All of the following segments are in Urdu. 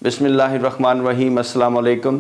بسم اللہ الرحمن الرحیم۔ السلام علیکم۔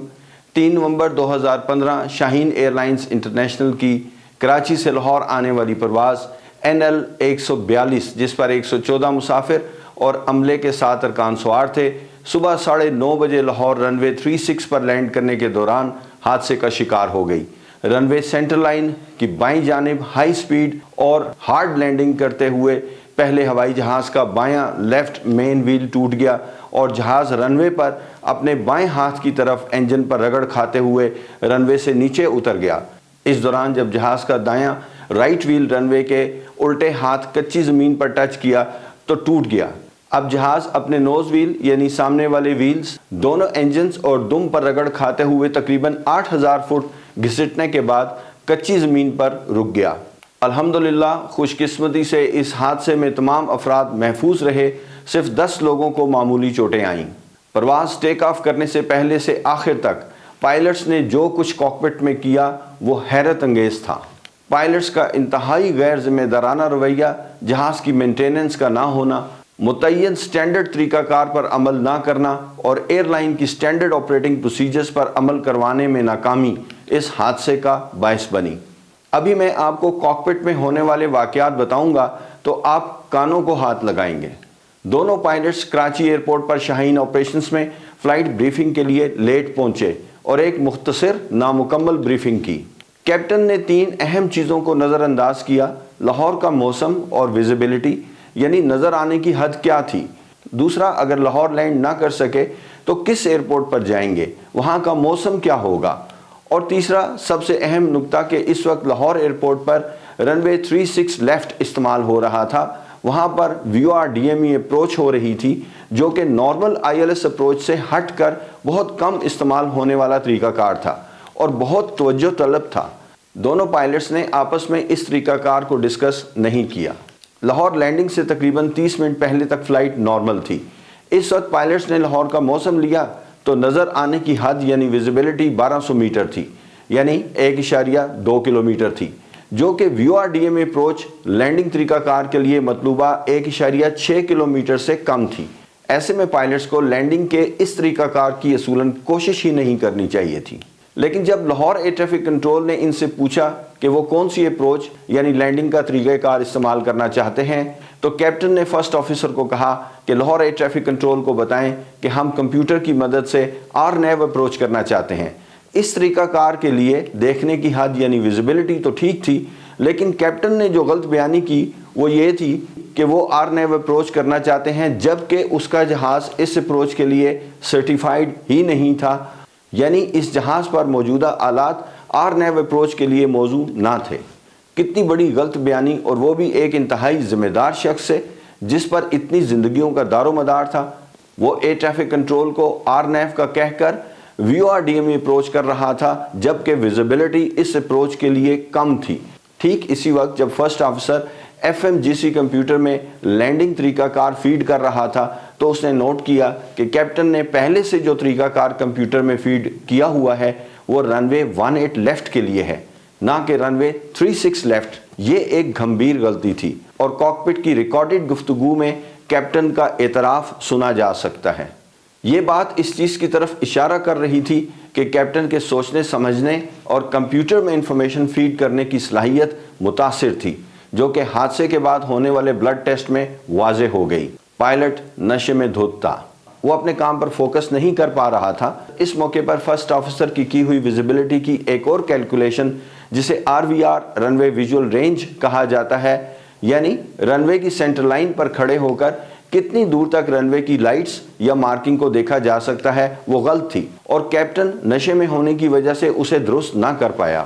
3 نومبر 2015 شاہین ایئرلائنز انٹرنیشنل کی کراچی سے لاہور آنے والی پرواز NL 142 جس پر 114 مسافر اور عملے کے 7 ارکان سوار تھے، صبح 9:30 بجے لاہور رن وے 36 پر لینڈ کرنے کے دوران حادثے کا شکار ہو گئی۔ رن وے سینٹر لائن کی بائیں جانب ہائی سپیڈ اور ہارڈ لینڈنگ کرتے ہوئے پہلے ہوائی جہاز کا بایاں لیفٹ مین وہیل ٹوٹ گیا اور جہاز رن وے پر اپنے بائیں ہاتھ کی طرف انجن پر رگڑ کھاتے ہوئے رن وے سے نیچے اتر گیا۔ اس دوران جب جہاز کا دایاں رائٹ وہیل رن وے کے الٹے ہاتھ کچی زمین پر ٹچ کیا تو ٹوٹ گیا۔ اب جہاز اپنے نوز وہیل یعنی سامنے والے وہیلز، دونوں انجنز اور دم پر رگڑ کھاتے ہوئے تقریباً 8000 فٹ گھسٹنے کے بعد کچی زمین پر رک گیا۔ الحمدللہ خوش قسمتی سے اس حادثے میں تمام افراد محفوظ رہے، صرف 10 لوگوں کو معمولی چوٹیں آئیں۔ پرواز ٹیک آف کرنے سے پہلے سے آخر تک پائلٹس نے جو کچھ کاکپٹ میں کیا وہ حیرت انگیز تھا۔ پائلٹس کا انتہائی غیر ذمہ دارانہ رویہ، جہاز کی مینٹیننس کا نہ ہونا، متعین سٹینڈرڈ طریقہ کار پر عمل نہ کرنا اور ایئر لائن کی سٹینڈرڈ آپریٹنگ پروسیجرز پر عمل کروانے میں ناکامی اس حادثے کا باعث بنی۔ ابھی میں آپ کو کاکپٹ میں ہونے والے واقعات بتاؤں گا تو آپ کانوں کو ہاتھ لگائیں گے۔ دونوں پائلٹس کراچی ایئرپورٹ پر شاہین آپریشنز میں فلائٹ بریفنگ کے لیے لیٹ پہنچے اور ایک مختصر نامکمل بریفنگ کی۔ کیپٹن نے 3 اہم چیزوں کو نظر انداز کیا: لاہور کا موسم اور ویزیبلٹی، یعنی نظر آنے کی حد کیا تھی۔ دوسرا، اگر لاہور لینڈ نہ کر سکے تو کس ایئرپورٹ پر جائیں گے، وہاں کا موسم کیا ہوگا۔ اور تیسرا سب سے اہم نکتہ کہ اس وقت لاہور ایئرپورٹ پر رن وے 36 لیفٹ استعمال ہو رہا تھا، وہاں پر VOR-DME اپروچ ہو رہی تھی جو کہ نارمل ILS اپروچ سے ہٹ کر بہت کم استعمال ہونے والا طریقہ کار تھا اور بہت توجہ طلب تھا۔ دونوں پائلٹس نے آپس میں اس طریقہ کار کو ڈسکس نہیں کیا۔ لاہور لینڈنگ سے تقریباً 30 منٹ پہلے تک فلائٹ نارمل تھی۔ اس وقت پائلٹس نے لاہور کا موسم لیا تو نظر آنے کی حد یعنی ویزیبلٹی 1200 میٹر تھی، یعنی 1.2 کلومیٹر تھی، جو کہ VOR-DME اپروچ لینڈنگ طریقہ کار کے لیے مطلوبہ 1.6 کلومیٹر سے کم تھی۔ ایسے میں پائلٹس کو لینڈنگ کے اس طریقہ کار کی اصولاً کوشش ہی نہیں کرنی چاہیے تھی۔ لیکن جب لاہور ایئر ٹریفک کنٹرول نے ان سے پوچھا کہ وہ کون سی اپروچ یعنی لینڈنگ کا طریقہ کار استعمال کرنا چاہتے ہیں تو کیپٹن نے فرسٹ آفیسر کو کہا کہ لاہور ایئر ٹریفک کنٹرول کو بتائیں کہ ہم کمپیوٹر کی مدد سے RNAV اپروچ کرنا چاہتے ہیں۔ اس طریقہ کار کے لیے دیکھنے کی حد یعنی ویزیبلٹی تو ٹھیک تھی، لیکن کیپٹن نے جو غلط بیانی کی وہ یہ تھی کہ وہ RNAV اپروچ کرنا چاہتے ہیں جبکہ اس کا جہاز اس اپروچ کے لیے سرٹیفائیڈ ہی نہیں تھا، یعنی اس جہاز پر موجودہ آلات RNAV اپروچ کے لیے موزوں نہ تھے۔ کتنی بڑی غلط بیانی، اور وہ بھی ایک انتہائی ذمہ دار شخص سے جس پر اتنی زندگیوں کا دار و مدار تھا۔ وہ ایئر ٹریفک کنٹرول کو RNAV کا کہہ کر VOR-DME اپروچ کر رہا تھا جبکہ ویزیبلٹی اس اپروچ کے لیے کم تھی۔ ٹھیک اسی وقت جب فرسٹ آفیسر FMGC کمپیوٹر میں لینڈنگ طریقہ کار فیڈ کر رہا تھا تو اس نے نوٹ کیا کہ کیپٹن نے پہلے سے جو طریقہ کار کمپیوٹر میں فیڈ کیا ہوا ہے وہ رن وے 18 لیفٹ کے لیے ہے، نہ کہ رن وے 36 لیفٹ۔ یہ ایک گھمبیر غلطی تھی اور کاکپٹ کی ریکارڈڈ گفتگو میں کیپٹن کا اعتراف سنا جا سکتا ہے۔ یہ بات اس چیز کی طرف اشارہ کر رہی تھی کہ کیپٹن کے سوچنے سمجھنے اور کمپیوٹر میں انفارمیشن فیڈ کرنے کی صلاحیت متاثر تھی، جو کہ حادثے کے بعد ہونے والے بلڈ ٹیسٹ میں واضح ہو گئی۔ پائلٹ نشے میں دھت تھا، وہ اپنے کام پر فوکس نہیں کر پا رہا تھا۔ اس موقع پر فرسٹ آفیسر کی ہوئی ویزیبلٹی کی ایک اور کیلکولیشن جسے RVR رن وے ویژول رینج کہا جاتا ہے، یعنی رن وے کی سینٹر لائن پر کھڑے ہو کر کتنی دور تک رن وے کی لائٹس یا مارکنگ کو دیکھا جا سکتا ہے، وہ غلط تھی اور کیپٹن نشے میں ہونے کی وجہ سے اسے درست نہ کر پایا۔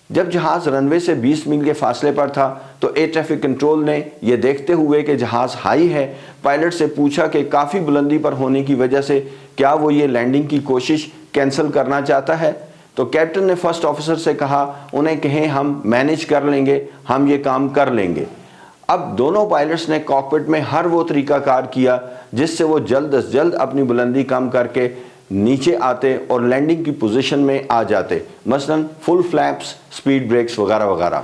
جب جہاز رن وے سے 20 میل کے فاصلے پر تھا تو ایئر ٹریفک کنٹرول نے یہ دیکھتے ہوئے کہ جہاز ہائی ہے پائلٹ سے پوچھا کہ کافی بلندی پر ہونے کی وجہ سے کیا وہ یہ لینڈنگ کی کوشش کینسل کرنا چاہتا ہے، تو کیپٹن نے فرسٹ آفیسر سے کہا انہیں کہیں ہم مینیج کر لیں گے، ہم یہ کام کر لیں گے۔ اب دونوں پائلٹس نے کاکپٹ میں ہر وہ طریقہ کار کیا جس سے وہ جلد از جلد اپنی بلندی کم کر کے نیچے آتے اور لینڈنگ کی پوزیشن میں آ جاتے، مثلا فل فلیپس، سپیڈ بریکس وغیرہ وغیرہ۔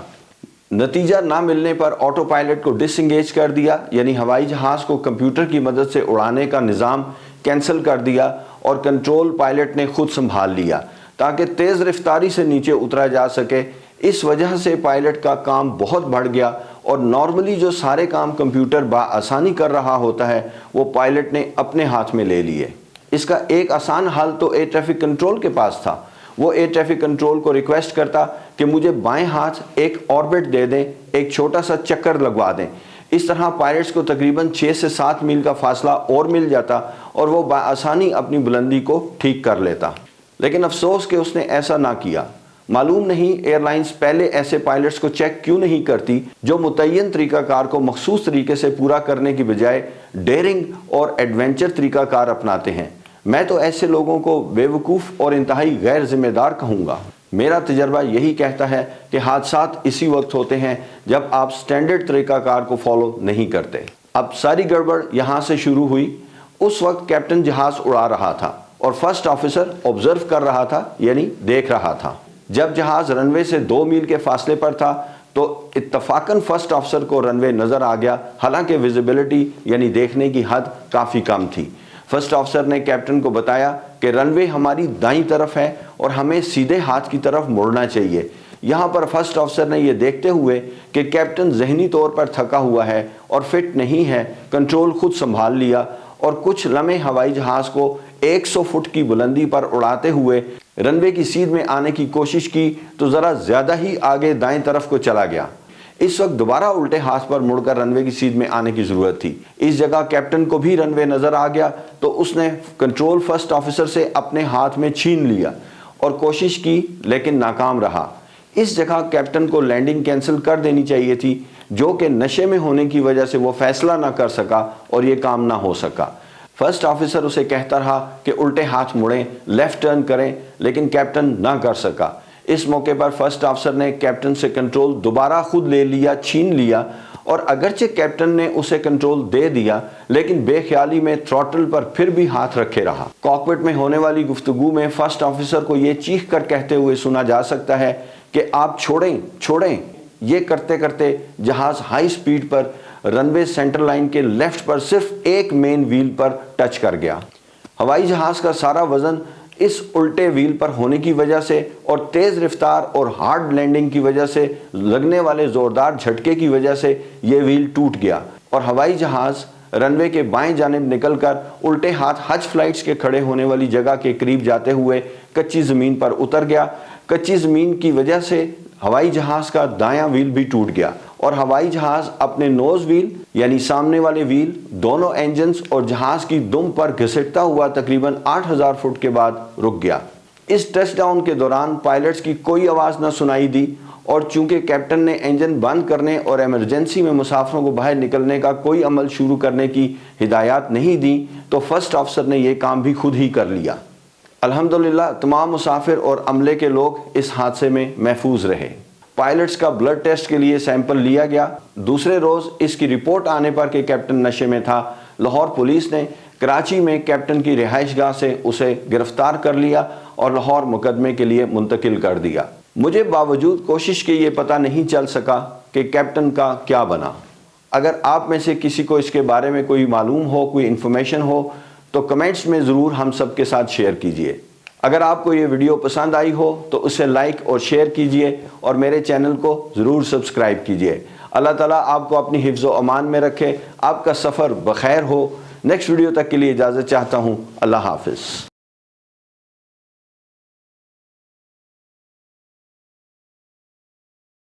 نتیجہ نہ ملنے پر آٹو پائلٹ کو ڈس انگیج کر دیا، یعنی ہوائی جہاز کو کمپیوٹر کی مدد سے اڑانے کا نظام کینسل کر دیا اور کنٹرول پائلٹ نے خود سنبھال لیا تاکہ تیز رفتاری سے نیچے اترا جا سکے۔ اس وجہ سے پائلٹ کا کام بہت بڑھ گیا اور نارملی جو سارے کام کمپیوٹر بآسانی کر رہا ہوتا ہے وہ پائلٹ نے اپنے ہاتھ میں لے لیے۔ اس کا ایک آسان حل تو ایئر ٹریفک کنٹرول کے پاس تھا۔ وہ ایئر ٹریفک کنٹرول کو ریکویسٹ کرتا کہ مجھے بائیں ہاتھ ایک آربٹ دے دیں، ایک چھوٹا سا چکر لگوا دیں۔ اس طرح پائلٹس کو تقریباً 6 سے 7 میل کا فاصلہ اور مل جاتا اور وہ بآسانی اپنی بلندی کو ٹھیک کر لیتا۔ لیکن افسوس کہ اس نے ایسا نہ کیا۔ معلوم نہیں ایئر لائنز پہلے ایسے پائلٹس کو چیک کیوں نہیں کرتی جو متعین طریقہ کار کو مخصوص طریقے سے پورا کرنے کی بجائے ڈیرنگ اور ایڈونچر طریقہ کار اپناتے ہیں۔ میں تو ایسے لوگوں کو بے وقوف اور انتہائی غیر ذمہ دار کہوں گا۔ میرا تجربہ یہی کہتا ہے کہ حادثات اسی وقت ہوتے ہیں جب آپ سٹینڈرڈ طریقہ کار کو فالو نہیں کرتے۔ اب ساری گڑبڑ یہاں سے شروع ہوئی۔ اس وقت کیپٹن جہاز اڑا رہا تھا اور فرسٹ آفیسر آبزرو کر رہا تھا، یعنی دیکھ رہا تھا۔ جب جہاز رن وے سے 2 میل کے فاصلے پر تھا تو اتفاقاً فرسٹ آفیسر کو رن وے نظر آ گیا، حالانکہ ویزیبلٹی یعنی دیکھنے کی حد کافی کم تھی۔ فرسٹ آفیسر نے کیپٹن کو بتایا کہ رن وے ہماری دائیں طرف ہے اور ہمیں سیدھے ہاتھ کی طرف مڑنا چاہیے۔ یہاں پر فرسٹ آفیسر نے یہ دیکھتے ہوئے کہ کیپٹن ذہنی طور پر تھکا ہوا ہے اور فٹ نہیں ہے، کنٹرول خود سنبھال لیا اور کچھ لمحے ہوائی جہاز کو 100 فٹ کی بلندی پر اڑاتے ہوئے رن وے کی سیدھ میں آنے کی کوشش کی تو ذرا زیادہ ہی آگے دائیں طرف کو چلا گیا۔ اس وقت دوبارہ الٹے ہاتھ پر مڑ کر رن وے کی سیدھ میں آنے کی ضرورت تھی۔ اس جگہ کیپٹن کو بھی رن وے نظر آ گیا تو اس نے کنٹرول فرسٹ آفیسر سے اپنے ہاتھ میں چھین لیا اور کوشش کی لیکن ناکام رہا۔ اس جگہ کیپٹن کو لینڈنگ کینسل کر دینی چاہیے تھی، جو کہ نشے میں ہونے کی وجہ سے وہ فیصلہ نہ کر سکا اور یہ کام نہ ہو سکا۔ فرسٹ آفیسر اسے کہتا رہا کہ الٹے ہاتھ مڑیں، لیفٹ ٹرن کریں، لیکن کیپٹن نہ کر سکا۔ اس موقع پر فرسٹ آفیسر نے کیپٹن سے کنٹرول دوبارہ خود لے لیا، چھین لیا، اور اگرچہ کیپٹن نے اسے کنٹرول دے دیا لیکن بے خیالی میں تھروٹل پر پھر بھی ہاتھ رکھے رہا۔ کاکپٹ میں ہونے والی گفتگو میں فرسٹ آفیسر کو یہ چیخ کر کہتے ہوئے سنا جا سکتا ہے کہ آپ چھوڑیں چھوڑیں۔ یہ کرتے کرتے جہاز ہائی سپیڈ پر رن وے سینٹر لائن کے لیفٹ پر صرف ایک مین ویل پر ٹچ کر گیا۔ ہوائی جہاز کا سارا وزن اس الٹے ویل پر ہونے کی وجہ سے اور تیز رفتار اور ہارڈ لینڈنگ کی وجہ سے لگنے والے زوردار جھٹکے کی وجہ سے یہ ویل ٹوٹ گیا اور ہوائی جہاز رن وے کے بائیں جانب نکل کر الٹے ہاتھ حج فلائٹس کے کھڑے ہونے والی جگہ کے قریب جاتے ہوئے کچی زمین پر اتر گیا۔ کچی زمین کی وجہ سے ہوائی جہاز کا دایاں ویل بھی ٹوٹ گیا اور ہوائی جہاز اپنے نوز ویل یعنی سامنے والے ویل، دونوں انجنز اور جہاز کی دم پر گھسٹتا ہوا تقریباً 8000 فٹ کے بعد رک گیا۔ اس ٹچ ڈاؤن کے دوران پائلٹس کی کوئی آواز نہ سنائی دی اور چونکہ کیپٹن نے انجن بند کرنے اور ایمرجنسی میں مسافروں کو باہر نکلنے کا کوئی عمل شروع کرنے کی ہدایات نہیں دی تو فرسٹ آفیسر نے یہ کام بھی خود ہی کر لیا۔ الحمدللہ تمام مسافر اور عملے کے لوگ اس حادثے میں محفوظ رہے۔ پائلٹس کا بلڈ ٹیسٹ کے لیے سیمپل لیا گیا۔ دوسرے روز اس کی رپورٹ آنے پر کہ کیپٹن نشے میں تھا، لاہور پولیس نے کراچی میں کیپٹن کی رہائش گاہ سے اسے گرفتار کر لیا اور لاہور مقدمے کے لیے منتقل کر دیا۔ مجھے باوجود کوشش کے یہ پتہ نہیں چل سکا کہ کیپٹن کا کیا بنا۔ اگر آپ میں سے کسی کو اس کے بارے میں کوئی معلوم ہو، کوئی انفارمیشن ہو تو کمنٹس میں ضرور ہم سب کے ساتھ شیئر کیجئے۔ اگر آپ کو یہ ویڈیو پسند آئی ہو تو اسے لائک اور شیئر کیجئے اور میرے چینل کو ضرور سبسکرائب کیجئے۔ اللہ تعالیٰ آپ کو اپنی حفظ و امان میں رکھے، آپ کا سفر بخیر ہو۔ نیکسٹ ویڈیو تک کے لیے اجازت چاہتا ہوں۔ اللہ حافظ۔